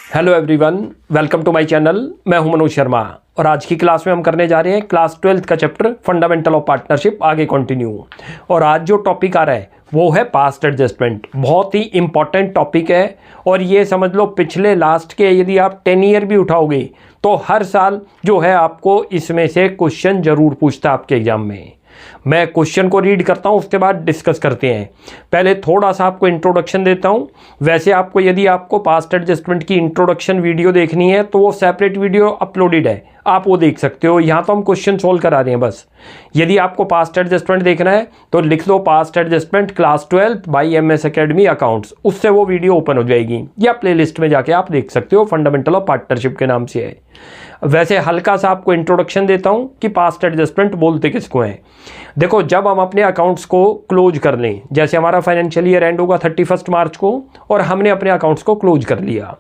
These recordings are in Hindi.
Hello everyone, welcome to my channel. मैं हूं मनोज शर्मा और आज की क्लास में हम करने जा रहे हैं क्लास 12th का चैप्टर फंडामेंटल ऑफ पार्टनरशिप, आगे कंटिन्यू। और आज जो टॉपिक आ रहा है वो है पास्ट एडजस्टमेंट। बहुत ही इंपॉर्टेंट टॉपिक है और ये समझ लो पिछले लास्ट के यदि आप 10 ईयर भी उठाओगे तो हर साल जो है आपको इसमें से क्वेश्चन जरूर पूछता है आपके एग्जाम में। मैं क्वेश्चन को रीड करता हूं, उसके बाद डिस्कस करते हैं। पहले थोड़ा सा आपको इंट्रोडक्शन देता हूं। वैसे आपको यदि आपको पास्ट एडजस्टमेंट की इंट्रोडक्शन वीडियो देखनी है तो वो सेपरेट वीडियो अपलोडेड है, आप वो देख सकते हो। यहाँ तो हम क्वेश्चन सोल्व करा रहे हैं बस। यदि आपको पास्ट एडजस्टमेंट देखना है तो लिख लो past adjustment class 12 by MS academy accounts, उससे वो वीडियो ओपन हो जाएगी, या प्लेलिस्ट में जाके आप देख सकते हो, फंडामेंटल ऑफ पार्टनरशिप के नाम से है। वैसे हल्का सा आपको इंट्रोडक्शन देता हूं कि पास्ट एडजस्टमेंट बोलते किसको हैं। देखो, जब हम अपने अकाउंट्स को क्लोज कर लें, जैसे हमारा फाइनेंशियल ईयर एंड होगा 31 मार्च को और हमने अपने अकाउंट्स को क्लोज कर लिया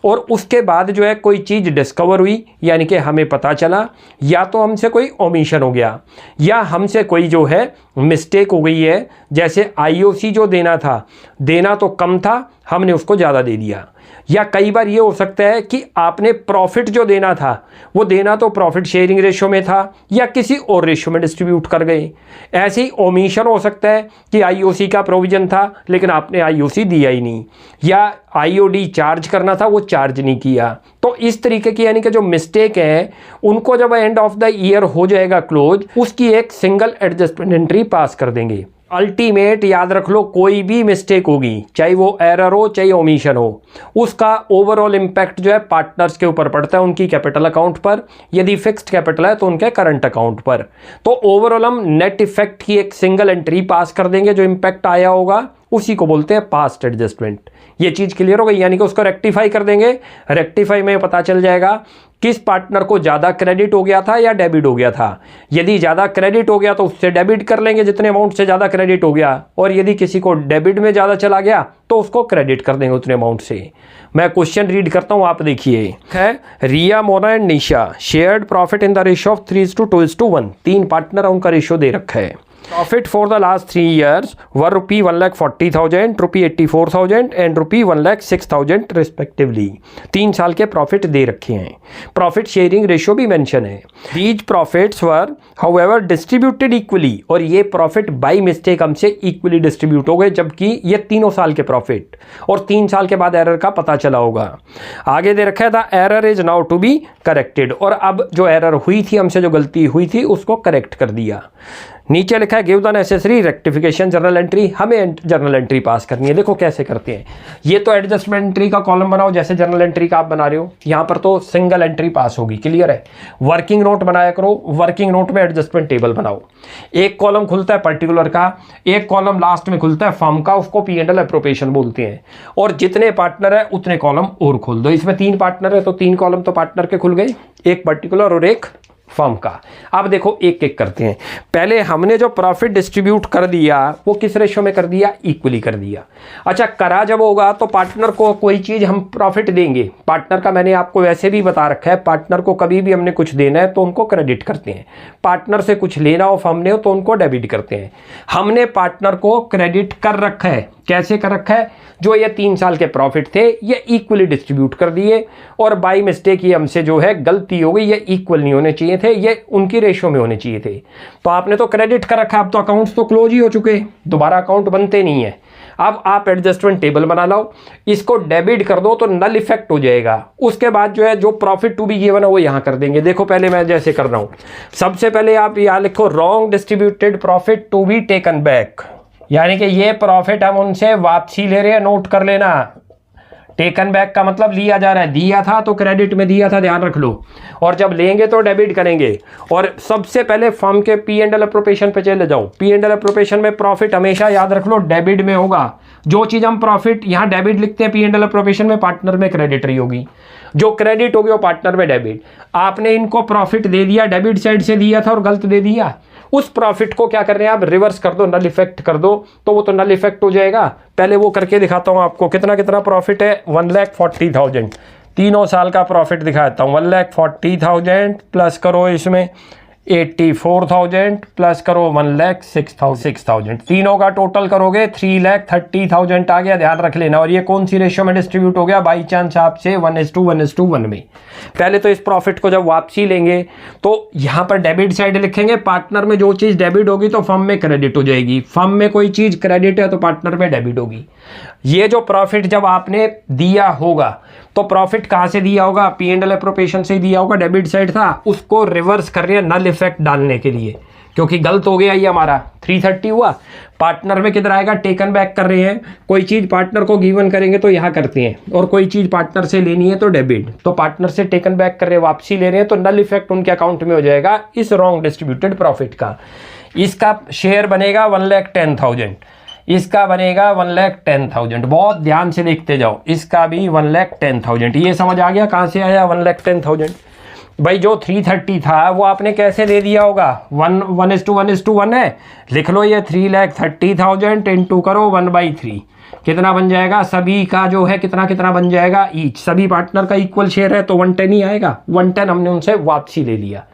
और उसके बाद जो है कोई चीज़ डिस्कवर हुई, यानी कि हमें पता चला या तो हमसे कोई ओमिशन हो गया या हमसे कोई जो है मिस्टेक हो गई है। जैसे IOC जो देना तो कम था, हमने उसको ज़्यादा दे दिया। या कई बार ये हो सकता है कि आपने प्रॉफिट जो देना था वो देना तो प्रॉफिट शेयरिंग रेशो में था या किसी और रेशो में डिस्ट्रीब्यूट कर गए। ऐसे ही ओमिशन हो सकता है कि IOC का प्रोविजन था लेकिन आपने IOC दिया ही नहीं, या IOD चार्ज करना था वो चार्ज नहीं किया। तो इस तरीके की यानी कि जो मिस्टेक है उनको जब एंड ऑफ द ईयर हो जाएगा क्लोज, उसकी एक सिंगल एडजस्टमेंट एंट्री पास कर देंगे। अल्टीमेट याद रख लो, कोई भी मिस्टेक होगी, चाहे वो एरर हो चाहे ओमिशन हो, उसका ओवरऑल इम्पैक्ट जो है पार्टनर्स के ऊपर पड़ता है, उनकी कैपिटल अकाउंट पर। यदि फिक्स्ड कैपिटल है तो उनके करंट अकाउंट पर। तो ओवरऑल हम नेट इफेक्ट की एक सिंगल एंट्री पास कर देंगे। जो इम्पैक्ट आया होगा उसी को बोलते हैं पास्ट एडजस्टमेंट। ये चीज़ क्लियर हो गई, यानी कि उसको रेक्टिफाई कर देंगे। रेक्टिफाई में पता चल जाएगा किस पार्टनर को ज़्यादा क्रेडिट हो गया था या डेबिट हो गया था। यदि ज़्यादा क्रेडिट हो गया तो उससे डेबिट कर लेंगे जितने अमाउंट से ज़्यादा क्रेडिट हो गया, और यदि किसी को डेबिट में ज़्यादा चला गया तो उसको क्रेडिट कर देंगे उतने अमाउंट से। मैं क्वेश्चन रीड करता हूँ, आप देखिए। है Riya, Mona and Nisha shared profit in the ratio of 3:2:1। 3 partner, उनका रेशियो दे रखा है। Profit for the last 3 years were rupee 1,40,000, rupee 84,000 and rupee 1,06,000 respectively. 3 साल के प्रॉफिट दे रखे हैं। प्रॉफिट शेयरिंग रेशियो भी मेंशन है। These profits were however distributed equally, और ये प्रॉफिट बाई मिस्टेक हमसे इक्वली डिस्ट्रीब्यूट हो गए, जबकि ये तीनों साल के प्रॉफिट, और 3 साल के बाद एरर का पता चला होगा। आगे दे रखा है the error is now to be corrected, और अब जो एरर हुई थी, हमसे जो गलती हुई थी उसको करेक्ट कर दिया। नीचे लिखा है give the necessary rectification journal entry. हमें जर्नल एंट्री पास करनी है। देखो कैसे करते हैं। ये तो एडजस्टमेंट एंट्री का कॉलम बनाओ जैसे जर्नल एंट्री का आप बना रहे हो। यहाँ पर तो सिंगल एंट्री पास होगी, क्लियर है। वर्किंग नोट बनाया करो, वर्किंग नोट में एडजस्टमेंट टेबल बनाओ। एक कॉलम खुलता है पर्टिकुलर का, एक कॉलम लास्ट में खुलता है फर्म का, उसको P&L एप्रोप्रिएशन बोलते हैं। और जितने पार्टनर है उतने कॉलम और खोल दो। इसमें 3 पार्टनर है तो 3 कॉलम तो पार्टनर के खुल गए, एक पर्टिकुलर और एक फर्म का। अब देखो एक एक करते हैं। पहले हमने जो प्रॉफिट डिस्ट्रीब्यूट कर दिया वो किस रेशो में कर दिया? इक्वली कर दिया। अच्छा, करा जब होगा तो पार्टनर को कोई चीज़ हम प्रॉफिट देंगे। पार्टनर का मैंने आपको वैसे भी बता रखा है, पार्टनर को कभी भी हमने कुछ देना है तो उनको क्रेडिट करते हैं, पार्टनर से कुछ लेना हो फर्म ने हो तो उनको डेबिट करते हैं। हमने पार्टनर को क्रेडिट कर रखा है। कैसे कर रखा है? जो ये 3 साल के प्रॉफिट थे ये इक्वली डिस्ट्रीब्यूट कर दिए, और बाई मिस्टेक ये हमसे जो है गलती हो गई, ये इक्वल नहीं होने चाहिए थे, ये उनकी रेशो में होने चाहिए थे। तो आपने तो क्रेडिट कर रखा, अब तो अकाउंट्स तो क्लोज ही हो चुके, दोबारा अकाउंट बनते नहीं है। अब आप एडजस्टमेंट टेबल बना लो, इसको डेबिट कर दो तो नल इफेक्ट हो जाएगा। उसके बाद जो है जो प्रॉफिट टू बी गिवन है वो यहाँ कर देंगे। देखो पहले मैं जैसे कर रहा हूँ, सबसे पहले आप यहाँ लिखो wrong distributed profit to be taken back, यानी कि ये प्रॉफिट हम उनसे वापसी ले रहे हैं। नोट कर लेना, टेकन बैक का मतलब लिया जा रहा है। दिया था तो क्रेडिट में दिया था, ध्यान रख लो, और जब लेंगे तो डेबिट करेंगे। और सबसे पहले फर्म के P&L एप्रोप्रिएशन पे चले जाओ। P&L एप्रोप्रिएशन में प्रॉफिट हमेशा याद रख लो डेबिट में होगा। जो चीज़ हम प्रॉफिट यहाँ डेबिट लिखते हैं P&L एप्रोप्रिएशन में, पार्टनर में क्रेडिट रही होगी। जो क्रेडिट होगी वो पार्टनर में डेबिट। आपने इनको प्रॉफिट दे दिया, डेबिट साइड से दिया था और गलत दे दिया, उस प्रॉफिट को क्या कर रहे हैं आप? रिवर्स कर दो, नल इफेक्ट कर दो, तो वो तो नल इफेक्ट हो जाएगा। पहले वो करके दिखाता हूँ आपको। कितना कितना प्रॉफिट है? 1,40,000। तीनों साल का प्रॉफिट दिखाता हूँ। 1,40,000 प्लस करो इसमें 84,000 प्लस करो 1,06,000, तीनों का टोटल करोगे 3,30,000 आ गया, ध्यान रख लेना। और ये कौन सी रेशियो में डिस्ट्रीब्यूट हो गया? बाई चांस आपसे 1:1 में। पहले तो इस प्रॉफिट को जब वापसी लेंगे तो यहाँ पर डेबिट साइड लिखेंगे, पार्टनर में जो चीज़ डेबिट होगी तो फर्म में क्रेडिट हो जाएगी, फर्म में कोई चीज़ क्रेडिट है तो पार्टनर में डेबिट होगी। ये जो प्रॉफिट जब आपने दिया होगा तो प्रॉफिट कहाँ से दिया होगा? P&L एप्रोप्रिएशन से दिया होगा, डेबिट साइड था, उसको रिवर्स कर रहे हैं नल इफेक्ट डालने के लिए, क्योंकि गलत हो गया ये हमारा 330 हुआ। पार्टनर में किधर आएगा? टेकन बैक कर रहे हैं। कोई चीज़ पार्टनर को गिवन करेंगे तो यहाँ करते हैं, और कोई चीज़ पार्टनर से लेनी है तो डेबिट, तो पार्टनर से टेकन बैक कर रहे हैं, वापसी ले रहे हैं, तो नल इफेक्ट उनके अकाउंट में हो जाएगा इस रॉन्ग डिस्ट्रीब्यूटेड प्रॉफिट का। इसका शेयर बनेगा 1,10,000, इसका बनेगा 1,10,000। बहुत ध्यान से देखते जाओ, इसका भी 1,10,000। ये समझ आ गया कहाँ से आया 1,10,000? भाई जो 330 था वो आपने कैसे दे दिया होगा? 1:1 है, लिख लो ये 3,30,000 इंटू करो 1/3, कितना बन जाएगा? सभी का जो है कितना कितना बन जाएगा? ईच, सभी पार्टनर का इक्वल शेयर है तो 110 ही आएगा। 110 हमने उनसे वापसी ले लिया।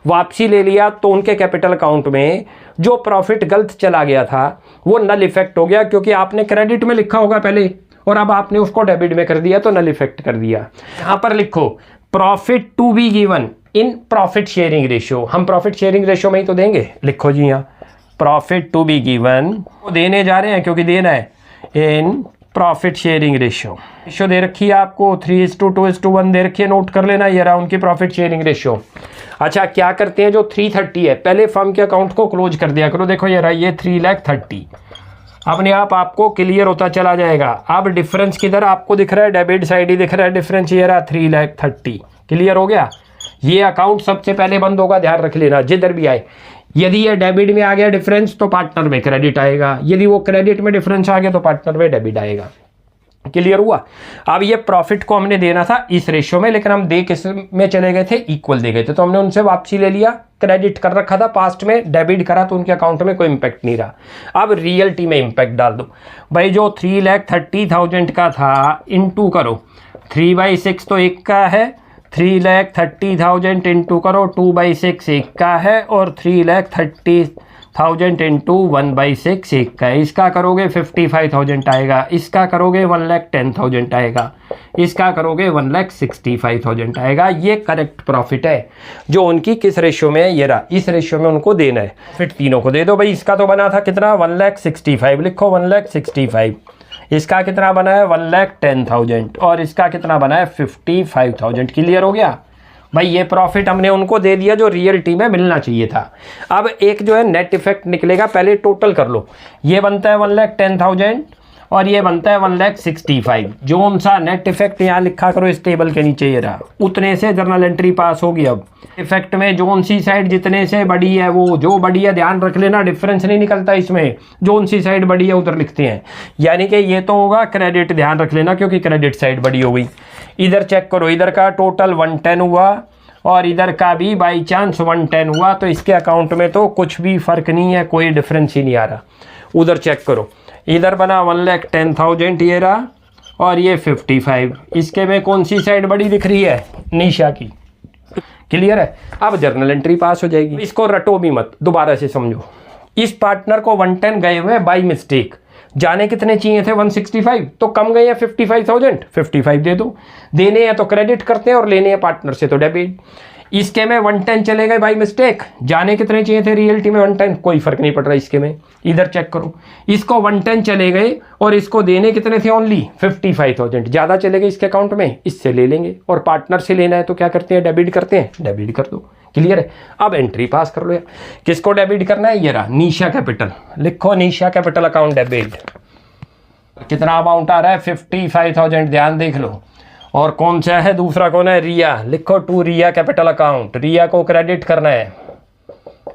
वापसी ले लिया तो उनके कैपिटल अकाउंट में जो प्रॉफिट गलत चला गया था वो नल इफेक्ट हो गया, क्योंकि आपने क्रेडिट में लिखा होगा पहले और अब आपने उसको डेबिट में कर दिया तो नल इफेक्ट कर दिया। यहाँ पर लिखो profit to be given in profit sharing ratio. हम प्रॉफिट शेयरिंग रेशियो में ही तो देंगे, लिखो जी यहाँ प्रॉफिट टू बी गिवन देने जा रहे हैं क्योंकि देना है इन प्रॉफिट शेयरिंग रेशियो दे रखी है आपको 3:2:1 दे रखी है, नोट कर लेना, ये रहा उनकी प्रॉफिट शेयरिंग रेशियो। अच्छा क्या करते हैं, जो 330 है पहले फर्म के अकाउंट को क्लोज कर दिया करो। देखो ये रहा, ये 3,30,000 अपने आप आपको क्लियर होता चला जाएगा। अब डिफरेंस किधर आपको दिख रहा है? डेबिट साइड ही दिख रहा है डिफरेंस, ये रहा 3,30,000। क्लियर हो गया? ये अकाउंट सबसे पहले बंद होगा, ध्यान रख लेना जिधर भी आए। यदि ये डेबिट में आ गया डिफरेंस तो पार्टनर में क्रेडिट आएगा, यदि वो क्रेडिट में डिफरेंस आ गया तो पार्टनर में डेबिट आएगा। क्लियर हुआ? अब ये प्रॉफिट को हमने देना था इस रेशियो में, लेकिन हम दे किस में चले गए थे? इक्वल दे गए थे, तो हमने उनसे वापसी ले लिया। क्रेडिट कर रखा था पास्ट में, डेबिट करा तो उनके अकाउंट में कोई इंपैक्ट नहीं रहा। अब रियलिटी में इंपैक्ट डाल दो भाई। जो 3,30,000 का था इंटू करो 3/6 तो 1 का है, 3,30,000 इंटू करो 2/6 1 का है, और 3,30,000 इंटू 1/6 1 का है। इसका करोगे 55,000 आएगा, इसका करोगे 1,10,000 आएगा, इसका करोगे 1,65,000 आएगा। ये करेक्ट प्रॉफिट है जो उनकी किस रेशियो में है? ये रहा, इस रेशियो में उनको देना है। फिर तीनों को दे दो भाई। इसका तो बना था कितना? 1,65,000, लिखो 1,65,000। इसका कितना बना है? 1,10,000, और इसका कितना बना है? 55,000। क्लियर हो गया भाई? ये प्रॉफिट हमने उनको दे दिया जो रियलिटी में मिलना चाहिए था। अब एक जो है नेट इफेक्ट निकलेगा, पहले टोटल कर लो। ये बनता है 1,10,000 और ये बनता है 1,65,000। जो उनसा नेट इफेक्ट यहाँ लिखा करो इस टेबल के नीचे, ये रहा, उतने से जर्नल एंट्री पास होगी। अब इफेक्ट में जोन सी साइड जितने से बड़ी है, वो जो बड़ी है ध्यान रख लेना, डिफरेंस नहीं निकलता इसमें, जोन सी साइड बड़ी है उधर लिखते हैं। यानी कि ये तो होगा क्रेडिट, ध्यान रख लेना, क्योंकि क्रेडिट साइड बड़ी हो गई। इधर चेक करो, इधर का टोटल 110 हुआ और इधर का भी बाई चांस 110 हुआ, तो इसके अकाउंट में तो कुछ भी फर्क नहीं है, कोई डिफरेंस ही नहीं आ रहा। उधर चेक करो, इधर बना 1,10,000 ये रहा, और ये 55। इसके में कौन सी साइड बड़ी दिख रही है? निशा की। क्लियर है? अब जर्नल एंट्री पास हो जाएगी। इसको रटो भी मत, दोबारा से समझो। इस पार्टनर को 110 गए हुए बाई मिस्टेक, जाने कितने चाहिए थे? 165, तो कम गए हैं 55,000, 55 दे दो। देने हैं तो क्रेडिट करते हैं और लेने हैं पार्टनर से तो डेबिट। इसके में 110 चले गए बाई मिस्टेक, जाने कितने चाहिए थे? रियलिटी में 110, कोई फर्क नहीं पड़ रहा इसके में। इधर चेक करो, इसको 110 चले गए और इसको देने कितने थे? ओनली 55,000, ज़्यादा चले गए इसके अकाउंट में, इससे ले लेंगे। और पार्टनर से लेना है तो क्या करते हैं? डेबिट करते हैं, डेबिट कर दो। क्लियर है? अब एंट्री पास कर लो यार। किसको डेबिट करना है? ये रहा निशा कैपिटल, लिखो निशा कैपिटल अकाउंट डेबिट। कितना अमाउंट आ रहा है? 55,000, ध्यान देख लो। और कौन सा है? दूसरा कौन है? रिया, लिखो टू रिया कैपिटल अकाउंट, रिया को क्रेडिट करना है।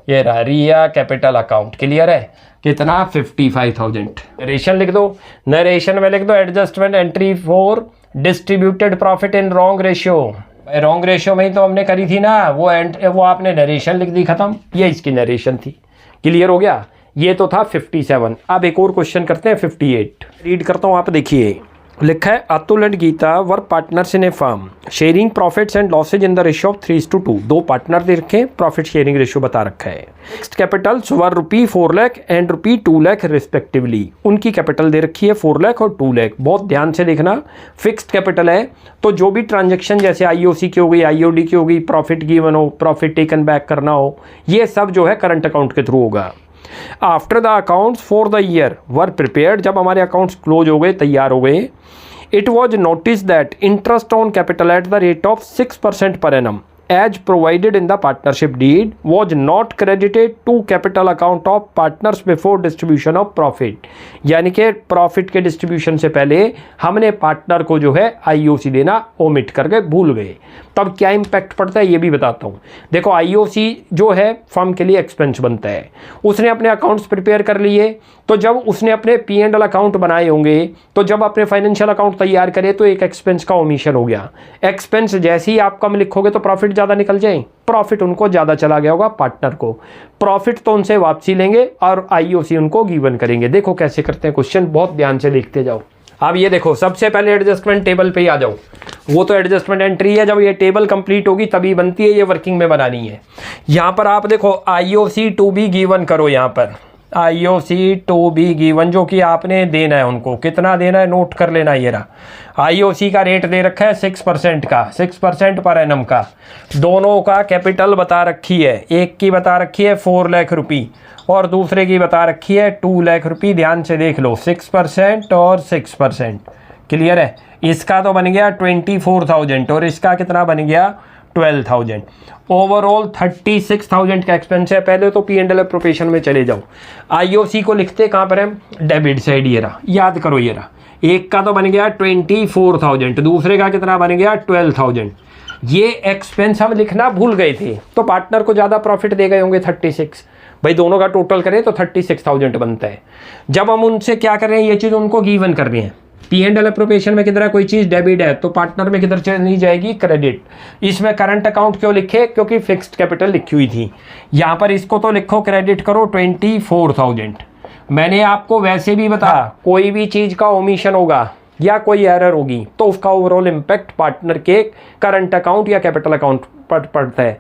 ये रहा रिया कैपिटल अकाउंट। क्लियर है? कितना? 55,000। नरेशन लिख दो, नरेशन में लिख दो adjustment entry for distributed profit in wrong ratio. Wrong ratio में ही तो हमने करी थी ना, वो आपने नरेशन लिख दी, खत्म। ये इसकी नरेशन थी। क्लियर हो गया? ये तो था 57। अब एक और क्वेश्चन करते हैं 58। रीड करता हूँ, आप देखिए। लिखा है Atul and Geeta were partners in a firm sharing profits and losses in the ratio of 3:2। दो पार्टनर दे रखे, प्रॉफिट शेयरिंग रेशियो बता रखा है। Fixed Capitals were ₹4 lakh and ₹2 lakh respectively. उनकी कैपिटल दे रखी है 4 लाख और 2 लाख। बहुत ध्यान से देखना, फिक्स्ड कैपिटल है तो जो भी ट्रांजेक्शन जैसे IOC की हो गई, IOD की हो गई, प्रॉफिट गिवन हो, प्रॉफिट टेकन बैक करना हो, ये सब जो है करंट अकाउंट के थ्रू होगा। After the accounts for the year were prepared, जब हमारे अकाउंट्स क्लोज हो गए, तैयार हो गए, it was noticed that interest on capital at the rate of 6% per annum as provided in the partnership deed was not credited to capital account of partners before distribution of profit। यानी कि प्रॉफिट के डिस्ट्रीब्यूशन से पहले हमने पार्टनर को जो है IOC देना ओमिट कर गए, भूल गए। तब क्या इम्पैक्ट पड़ता है ये भी बताता हूँ। देखो IOC जो है फर्म के लिए एक्सपेंस बनता है, उसने अपने अकाउंट्स प्रिपेयर कर लिए, तो जब उसने अपने P&L अकाउंट बनाए होंगे, तो जब अपने फाइनेंशियल अकाउंट तैयार करे तो एक एक्सपेंस का ओमिशन हो गया। एक्सपेंस जैसे ही आप कम लिखोगे तो प्रॉफिट ज़्यादा निकल जाए, प्रॉफिट उनको ज़्यादा चला गया होगा पार्टनर को, प्रॉफिट तो उनसे वापसी लेंगे और IOC उनको गिवन करेंगे। देखो कैसे करते हैं क्वेश्चन, बहुत ध्यान से देखते जाओ। अब ये देखो, सबसे पहले एडजस्टमेंट टेबल पे ही आ जाओ। वो तो एडजस्टमेंट एंट्री है, जब ये टेबल कंप्लीट होगी तभी बनती है, ये वर्किंग में बनानी है। यहाँ पर आप देखो IOC टू बी गिवन करो, यहाँ पर IOC टू बी गिवन जो कि आपने देना है, उनको कितना देना है नोट कर लेना। ये रहा IOC का रेट दे रखा है 6% का, 6% पर एनम का। दोनों का कैपिटल बता रखी है, एक की बता रखी है 4 लाख रुपये और दूसरे की बता रखी है 2 लाख रुपये। ध्यान से देख लो, 6% और 6%, क्लियर है। इसका तो बन गया 24,000 और इसका कितना बन गया 12,000। ओवरऑल 36,000 का एक्सपेंस है। पहले तो P&L एप्रोप्रिएशन में चले जाओ। IOC को लिखते कहाँ पर है, डेबिट साइड। ये रहा, याद करो, ये रहा। एक का तो बन गया 24,000, दूसरे का कितना बन गया 12,000। ये एक्सपेंस हम लिखना भूल गए थे, तो पार्टनर को ज़्यादा प्रॉफिट दे गए होंगे 36। भाई दोनों का टोटल करें तो 36,000 बनता है। जब हम उनसे क्या कर रहे हैं, ये चीज़ उनको गिवन कर रहे हैं। P&L एप्रोप्रिएशन में किधर कोई चीज़ डेबिट है तो पार्टनर में किधर चली जाएगी, क्रेडिट। इसमें करंट अकाउंट क्यों लिखे, क्योंकि फिक्स्ड कैपिटल लिखी हुई थी। यहाँ पर इसको तो लिखो, क्रेडिट करो 24,000। मैंने आपको वैसे भी बताया, कोई भी चीज़ का ओमिशन होगा या कोई एरर होगी तो उसका ओवरऑल इम्पैक्ट पार्टनर के करंट अकाउंट या कैपिटल अकाउंट पर पड़ता है।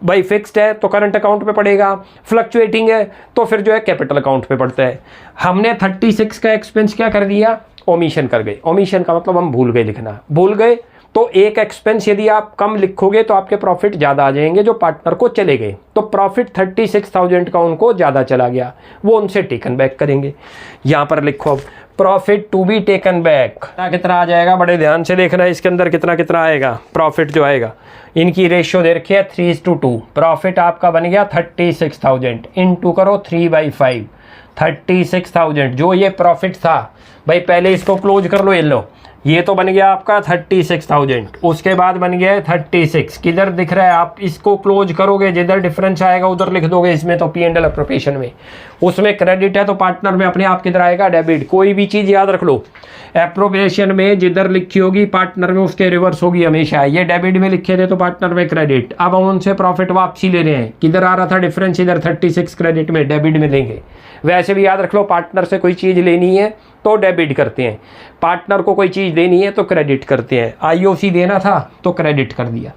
भाई फिक्स्ड है तो करंट अकाउंट पे पड़ेगा, फ्लक्चुएटिंग है तो फिर जो है कैपिटल अकाउंट पे पड़ता है। हमने 36 का एक्सपेंस क्या कर दिया, ओमिशन कर गए। ओमिशन का मतलब हम भूल गए लिखना, भूल गए तो एक एक्सपेंस यदि आप कम लिखोगे तो आपके प्रॉफिट ज़्यादा आ जाएंगे जो पार्टनर को चले गए। तो प्रॉफिट 36,000 का उनको ज़्यादा चला गया, वो उनसे टेकन बैक करेंगे। यहाँ पर लिखो अब profit to be taken back कितना आ जाएगा, बड़े ध्यान से देखना है इसके अंदर कितना कितना आएगा प्रॉफिट जो आएगा। इनकी रेशियो दे रखी है 3:2। प्रॉफिट आपका बन गया 36,000, इनटू करो 3/5। 36,000 जो ये प्रॉफिट था, भाई पहले इसको क्लोज कर लो, ये लो, ये तो बन गया आपका 36,000, उसके बाद बन गया है 36। किधर दिख रहा है, आप इसको क्लोज करोगे, जिधर डिफरेंस आएगा उधर लिख दोगे। इसमें तो P&L एप्रोप्रिएशन में, उसमें क्रेडिट है तो पार्टनर में अपने आप किधर आएगा, डेबिट। कोई भी चीज़ याद रख लो, एप्रोप्रिएशन में जिधर लिखी होगी पार्टनर में उसके रिवर्स होगी हमेशा। ये डेबिट में लिखे थे तो पार्टनर में क्रेडिट। अब हम उनसे प्रॉफिट वापसी ले रहे हैं, किधर आ रहा था डिफरेंस, इधर 36 क्रेडिट में, डेबिट में लेंगे। वैसे भी याद रख लो, पार्टनर से कोई चीज़ लेनी है तो डेबिट करते हैं, पार्टनर को कोई चीज़ देनी है तो क्रेडिट करते हैं। IOC देना था तो क्रेडिट कर दिया।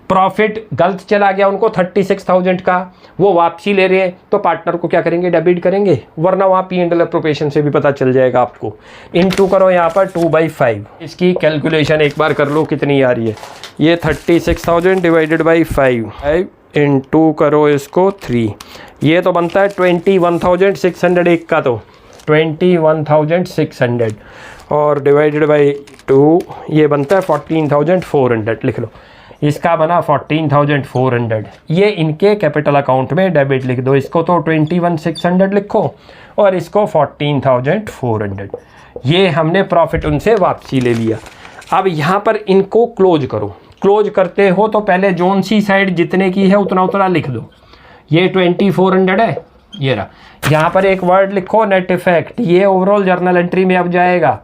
प्रॉफिट गलत चला गया उनको 36,000 का, वो वापसी ले रहे हैं तो पार्टनर को क्या करेंगे, डेबिट करेंगे, वरना वहाँ P&L एप्रोप्रिएशन से भी पता चल जाएगा आपको। इनटू करो यहाँ पर 2/5। इसकी कैलकुलेशन एक बार कर लो कितनी आ रही है। ये 36,000 डिवाइडेड बाई 5 इनटू करो इसको 3, ये तो बनता है 21,600। एक का तो 21,600 और डिवाइडेड बाई 2 ये बनता है 14,400। लिख लो, इसका बना 14,400। ये इनके कैपिटल अकाउंट में डेबिट लिख दो। इसको तो 21,600 लिखो और इसको 14,400। ये हमने प्रॉफिट उनसे वापसी ले लिया। अब यहाँ पर इनको क्लोज करो। क्लोज करते हो तो पहले जोन सी साइड जितने की है उतना उतना लिख दो। ये 2400 है, ये रहा। यहाँ पर एक वर्ड लिखो नेट इफेक्ट, ये ओवरऑल जर्नल एंट्री में अब जाएगा।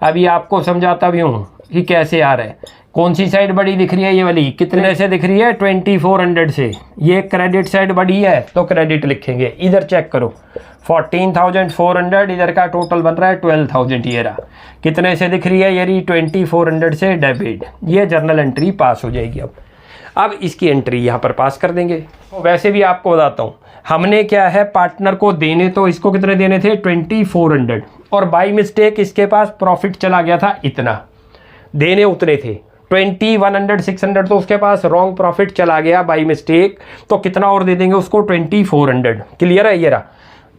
अभी आपको समझाता भी हूँ कि कैसे आ रहा है। कौन सी साइड बड़ी दिख रही है? ये वाली। कितने से दिख रही है? 2400 से। ये क्रेडिट साइड बड़ी है तो क्रेडिट लिखेंगे। इधर चेक करो 14,400, इधर का टोटल बन रहा है 12,000। ये रहा कितने से दिख रही है? ये रही 2400 से डेबिट। ये जर्नल एंट्री पास हो जाएगी। अब इसकी एंट्री यहाँ पर पास कर देंगे। तो वैसे भी आपको बताता हूँ, हमने क्या है पार्टनर को देने, तो इसको कितने देने थे? 2400, और बाई मिस्टेक इसके पास प्रॉफिट चला गया था इतना, देने उतरे थे 2100 600, तो उसके पास रॉन्ग प्रॉफिट चला गया बाई मिस्टेक। तो कितना और दे देंगे उसको? 2400। क्लियर है? ये रहा।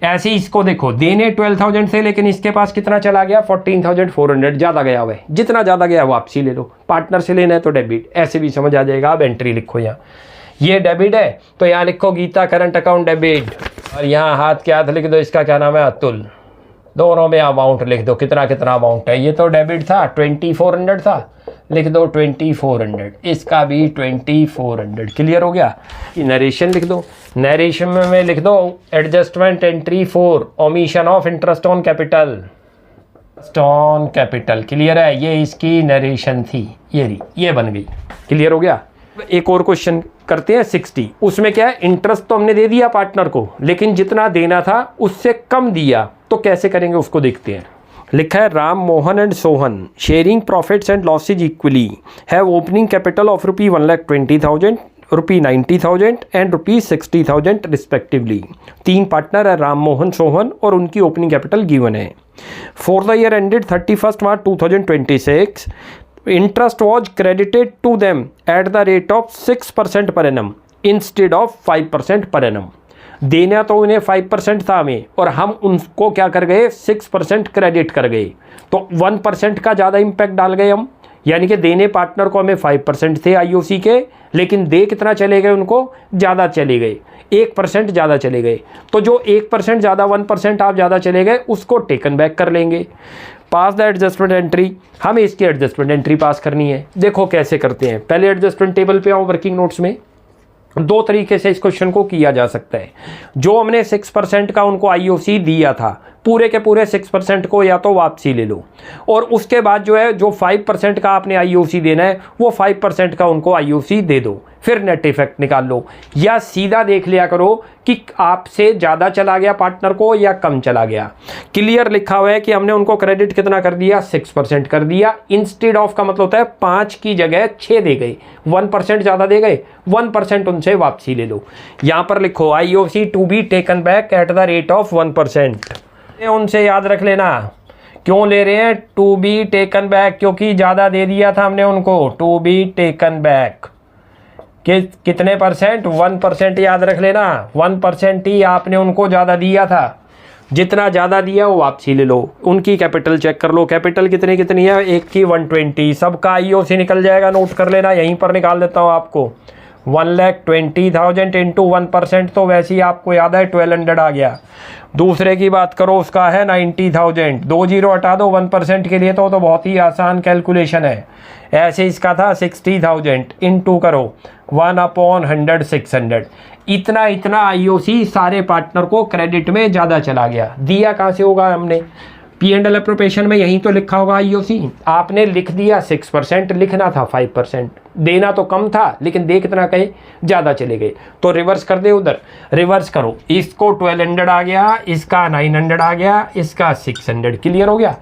ऐसे ही इसको देखो, देने 12,000 से, लेकिन इसके पास कितना चला गया? 14,400। ज़्यादा गया हुआ है। जितना ज़्यादा गया वापसी ले लो। पार्टनर से लेना है तो डेबिट, ऐसे भी समझ आ जाएगा। अब एंट्री लिखो यहाँ, ये डेबिट है तो यहाँ लिखो गीता करंट अकाउंट डेबिट, और यहाँ हाथ के हाथ लिख दो इसका क्या नाम है? अतुल। दोनों में अमाउंट लिख दो, कितना कितना अमाउंट है। ये तो डेबिट था, 2400 था, लिख दो 2400। इसका भी 2400। क्लियर हो गया? नरेशन लिख दो। नरेशन में लिख दो adjustment entry 4 omission of interest on capital, on capital. Clear है? ये इसकी नरेशन थी, ये बन गई। क्लियर हो गया? एक और क्वेश्चन करते हैं 60। उसमें क्या है? इंटरेस्ट तो हमने दे दिया पार्टनर को, लेकिन जितना देना था उससे कम दिया, तो कैसे करेंगे उसको देखते हैं। लिखा है Ram Mohan and Sohan sharing profits and losses equally have opening capital of rupee 1,20,000, rupee 90,000 and rupee 60,000 respectively. 3 partner है राम मोहन सोहन, और उनकी ओपनिंग कैपिटल गिवन है। For the year ended 31 March 2026 interest was credited to them at the rate of 6% per annum instead of 5% per annum। देना तो उन्हें 5% था हमें, और हम उनको क्या कर गए? 6% क्रेडिट कर गए। तो 1% का ज़्यादा इम्पैक्ट डाल गए हम, यानी कि देने पार्टनर को हमें 5% थे आईओसी के, लेकिन दे कितना चले गए उनको? ज़्यादा चले गए, 1% ज़्यादा चले गए। तो जो 1% ज़्यादा, 1% आप ज़्यादा चले गए, उसको टेकन बैक कर लेंगे। पास द एडजस्टमेंट एंट्री, हमें इसकी एडजस्टमेंट एंट्री पास करनी है। देखो कैसे करते हैं। पहले एडजस्टमेंट टेबल पे आओ वर्किंग नोट्स में। 2 तरीके से इस क्वेश्चन को किया जा सकता है। जो हमने 6% का उनको आईओसी दिया था, पूरे के पूरे 6% को या तो वापसी ले लो, और उसके बाद जो है जो 5% का आपने आईओसी देना है वो 5% का उनको आईओसी दे दो, फिर नेट इफेक्ट निकाल लो। या सीधा देख लिया करो कि आपसे ज़्यादा चला गया पार्टनर को या कम चला गया। क्लियर लिखा हुआ है कि हमने उनको क्रेडिट कितना कर दिया? 6% कर दिया। इंस्टेड ऑफ का मतलब होता है 5 की जगह 6 दे गए, 1% ज़्यादा दे गए, 1% उनसे वापसी ले लो। यहाँ पर लिखो IOC to be taken back at the rate of 1%। उनसे याद रख लेना क्यों ले रहे हैं टू बी टेकन बैक, क्योंकि ज़्यादा दे दिया था हमने उनको। टू बी टेकन बैक कितने परसेंट? 1% याद रख लेना, 1% ही आपने उनको ज़्यादा दिया था। जितना ज़्यादा दिया वो वापसी ले लो। उनकी कैपिटल चेक कर लो, कैपिटल कितनी कितनी है? एक की 120। सबका आईओसी निकल जाएगा, नोट कर लेना, यहीं पर निकाल देता हूँ आपको। 1,20,000 इंटू 1%, तो वैसे ही आपको याद है 1,200 आ गया। दूसरे की बात करो, उसका है 90,000। 2 जीरो हटा दो 1% के लिए, तो बहुत ही आसान कैलकुलेशन है। ऐसे इसका था 60,000, इंटू करो 1/100 600। इतना आईओसी सारे पार्टनर को क्रेडिट में ज़्यादा चला गया। दिया कहाँ से होगा? हमने P&L अप्रोप्रिएशन में यहीं तो लिखा होगा आईओसी। आपने लिख दिया 6%, लिखना था 5%। देना तो कम था, लेकिन दे कितना कहे? ज़्यादा चले गए। तो रिवर्स कर दे, उधर रिवर्स करो। इसको 1,200 आ गया, इसका 900 आ गया, इसका 600। क्लियर हो गया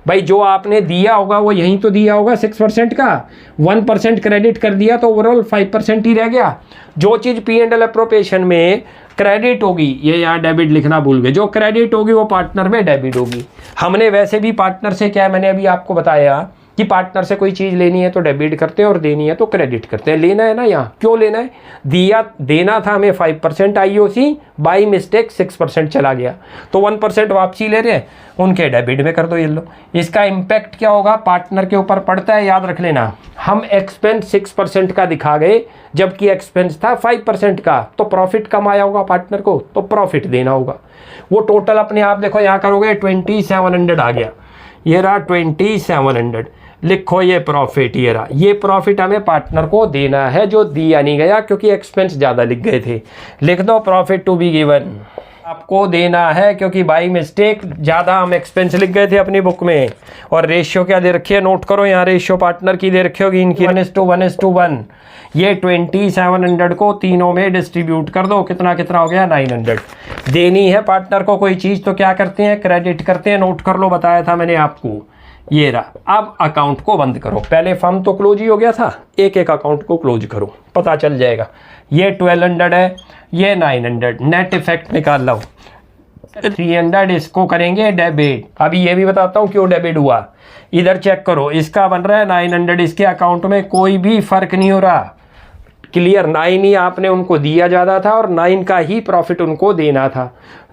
भाई? जो आपने दिया होगा वो यहीं तो दिया होगा 6% का, 1% क्रेडिट कर दिया, तो ओवरऑल 5% ही रह गया। जो चीज़ P&L अप्रोप्रिएशन में क्रेडिट होगी, ये यहाँ डेबिट लिखना भूल गए, जो क्रेडिट होगी वो पार्टनर में डेबिट होगी। हमने वैसे भी पार्टनर से क्या है, मैंने अभी आपको बताया कि पार्टनर से कोई चीज़ लेनी है तो डेबिट करते हैं और देनी है तो क्रेडिट करते हैं। लेना है ना, यहाँ क्यों लेना है? देना था हमें 5% आईओसी, बाई मिस्टेक 6% चला गया, तो 1% वापसी ले रहे हैं, उनके डेबिट में कर दो। ये लो, इसका इम्पैक्ट क्या होगा? पार्टनर के ऊपर पड़ता है, याद रख लेना। हम एक्सपेंस 6% का दिखा गए, जबकि एक्सपेंस था 5% का, तो प्रॉफिट कम आया होगा पार्टनर को, तो प्रॉफिट देना होगा। वो टोटल अपने आप देखो, यहाँ करोगे 2700 आ गया, ये रहा 2700। लिखो ये प्रॉफिट, ये रहा। ये प्रॉफिट हमें पार्टनर को देना है, जो दिया नहीं गया क्योंकि एक्सपेंस ज़्यादा लिख गए थे। लिख दो प्रॉफिट टू बी गिवन। आपको देना है, क्योंकि बाई मिस्टेक ज़्यादा हम एक्सपेंस लिख गए थे अपनी बुक में। और रेशियो क्या दे रखी है, नोट करो यहाँ, रेशियो पार्टनर की दे रखी होगी इनकी 1:1:1। ये 2700 को तीनों में डिस्ट्रीब्यूट कर दो, कितना कितना हो गया 900। देनी है पार्टनर को कोई चीज़ तो क्या करते हैं, क्रेडिट करते हैं। नोट कर लो, बताया था मैंने आपको। ये रहा। अब अकाउंट को बंद करो। पहले फर्म तो क्लोज ही हो गया था, एक एक अकाउंट को क्लोज करो, पता चल जाएगा। ये 1200 है, ये 900, नेट इफेक्ट निकाल लो। 300 इसको करेंगे डेबिट। अभी ये भी बताता हूँ क्यों डेबिट हुआ। इधर चेक करो, इसका बन रहा है 900, इसके अकाउंट में कोई भी फर्क नहीं हो रहा। क्लियर, 9 ही आपने उनको दिया ज़्यादा था और 9 का ही प्रॉफिट उनको देना था।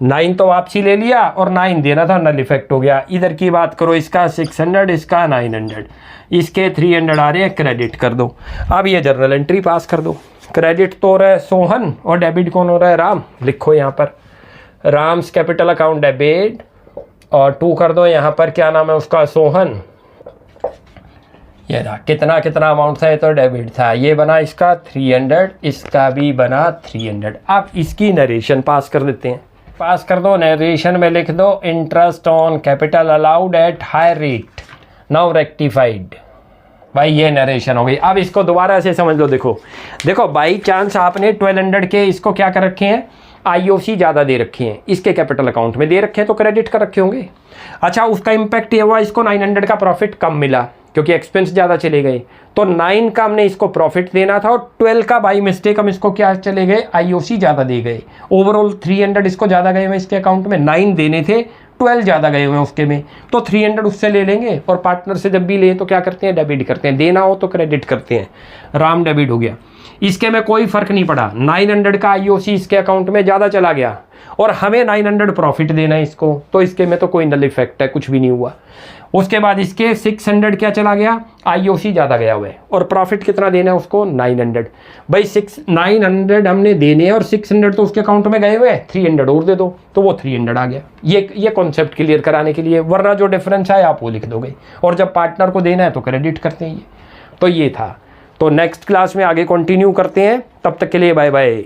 9 तो वापसी ले लिया और 9 देना था, नल इफेक्ट हो गया। इधर की बात करो, इसका 600, इसका 900, इसके 300 आ रहे हैं, क्रेडिट कर दो। अब ये जर्नल एंट्री पास कर दो। क्रेडिट तो हो रहा है सोहन और डेबिट कौन हो रहा है, राम। लिखो यहाँ पर राम्स कैपिटल अकाउंट डेबिट और 2 कर दो यहाँ पर, क्या नाम है उसका, सोहन। ये रहा, कितना कितना अमाउंट था, ये तो डेबिट था। ये बना इसका 300, इसका भी बना 300। अब इसकी नरेशन पास कर देते हैं। पास कर दो, नरेशन में लिख दो interest on capital allowed at high rate now rectified. भाई ये नरेशन हो गई। अब इसको दोबारा से समझ लो। देखो देखो, बाई चांस आपने 1200 के इसको क्या कर रखे हैं, आईओसी ज़्यादा दे रखे हैं, इसके कैपिटल अकाउंट में दे रखे हैं तो क्रेडिट कर रखे होंगे। अच्छा, उसका इम्पैक्ट ये हुआ, इसको 900 का प्रॉफिट कम मिला क्योंकि एक्सपेंस ज़्यादा चले गए, तो 9 का हमने इसको प्रॉफिट देना था और 12 का बाई मिस्टेक हम इसको क्या चले गए, आईओसी ज़्यादा दे गए। ओवरऑल 300 इसको ज़्यादा गए हुए इसके अकाउंट में, 9 देने थे, 12 ज़्यादा गए हुए हैं उसके में, तो 300 उससे ले लेंगे। और पार्टनर से जब भी लें तो क्या करते हैं, डेबिट करते हैं। देना हो तो क्रेडिट करते हैं। राम डेबिट हो गया। इसके में कोई फर्क नहीं पड़ा, 900 का आईओसी इसके अकाउंट में ज़्यादा चला गया और हमें 900 प्रॉफिट देना है इसको, तो इसके में तो कोई नल इफेक्ट है, कुछ भी नहीं हुआ। उसके बाद इसके 600 क्या चला गया, आईओसी ज़्यादा गया हुआ है और प्रॉफिट कितना देना है उसको, 900। भाई 900 हमने देने हैं और 600 तो उसके अकाउंट में गए हुए हैं, 300 और दे दो, तो वो 300 आ गया। ये कॉन्सेप्ट क्लियर कराने के लिए, वरना जो डिफरेंस है आप वो लिख दोगे और जब पार्टनर को देना है तो क्रेडिट करते हैं। ये तो ये था। तो नेक्स्ट क्लास में आगे कंटिन्यू करते हैं, तब तक के लिए बाय बाय।